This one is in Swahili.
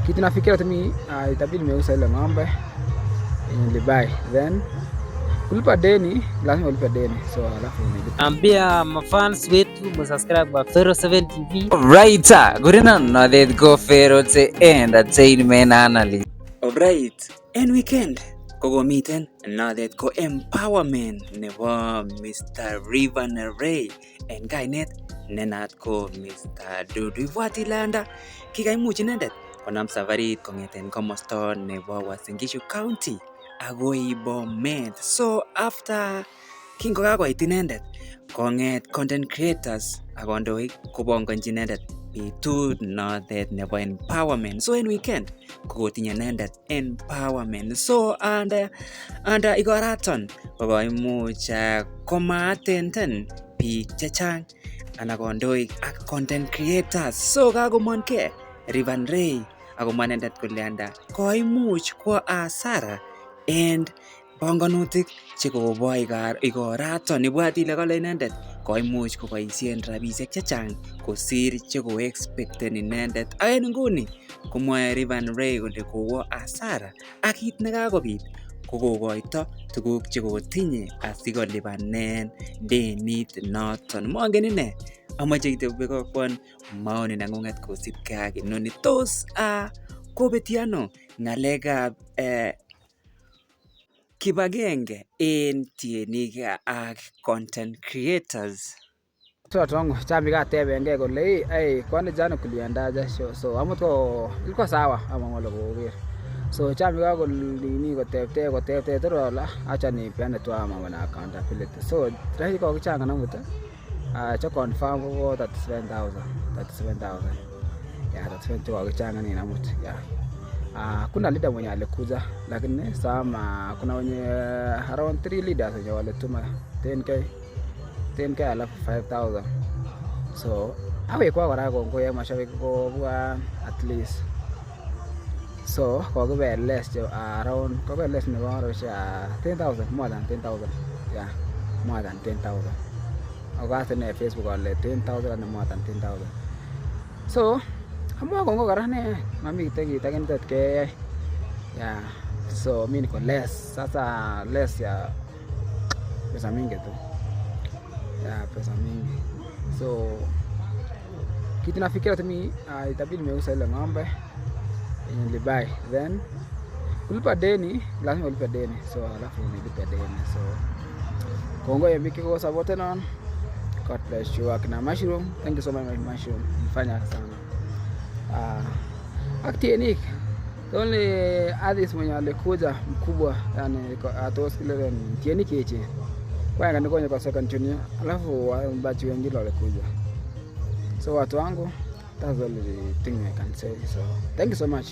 kitu nafikiria tu mimi itabidi nimeuza ile ng'ombe nilibai, then kulipa deni, lazima ulipe deni, so alafu nilipa. Ambia mafans wetu msubscribe kwa Pharaoh 7 TV. Alright, good enough. Now let's go Pharaoh to entertainment analyst. Alright, and weekend kogomiten now let's go empowerment nebo Mr. Rivan Ray and kainet nenat ko Mr. Dudu Watilanda. Kikaimuch inendet konam safarit kong'eten komosto nebo Uasin Gishu County agoi Bomet. So after kingokakoit inendet kong'et content creators akondoik kobongonchi inendet betut notet nebo empowerment. So en weekend kokotinye inendet empowerment. So anda igoraton kokoimuch komaattenden biik chechang anan kondoik ak content creators. So kakomonke Rivan Ray akomwa inendet kole anda koimuch kwo hasara and bongonutik chekobo igoraton. Ibwat ile kole inendet koimuch koboisien rabisiek chechang kosir cheko expecten inendet. Ak en nguni komwoe Rivan Ray kole kowo hasara ak kit nekakobit kokokoito tuguk chekotinye asikolipanen denit noton. Mongen ine, amoche kitebekokwan maoni neng'ung'et kosipkee ak inoni. Tos kobetiono ng'alekab kibagenge en tienik ak content creators? Watu wangu chambi katebenge kole kwani jana kuliendaje show, so amut ko ilikuwa sawa ama ngolo kuhubiri, so chambi kako nini kotepte torola acha nipeane tu mambo na accountability. So rahi kwa kichanga na mtu cha confirm ko 37,000 ya 37 kwa kichanga ni na mtu ya kuna leader mwenye alikuja, lakini sama kuna wenye around 3 leaders wenye walituma 10k alafu 5,000. So awe kwa warago ngoya mashabiki kwa at least, so kwa kuwe less around kwa kuwe less ni waro sha 10,000, more than 10,000, yeah, more than 10,000. Agate ne Facebook wale 10,000 and more than 10,000. So hamwa kongo karane mami kitaki nitet ke, yeah, so mimi niko less sasa, less ya pesa mingi tu, ya pesa mingi. So kitu nafikiria tu mimi itabidi nimeuza ile ng'ombe nilibai, then kulipa deni, lazima ulipe deni, so alafu nilipe deni. So kongo ya miki kwa support on. God bless you. Akina Mushroom, thank you so much Mushroom, mfanya sana. Actienik only others mwenye alikuja mkubwa, yani atoskile ni Tienik hichi kwa ngani kwenye kwa second junior, alafu wabachi wengine walikuja. So watu wangu, that's all the thing I can say. So thank you so much.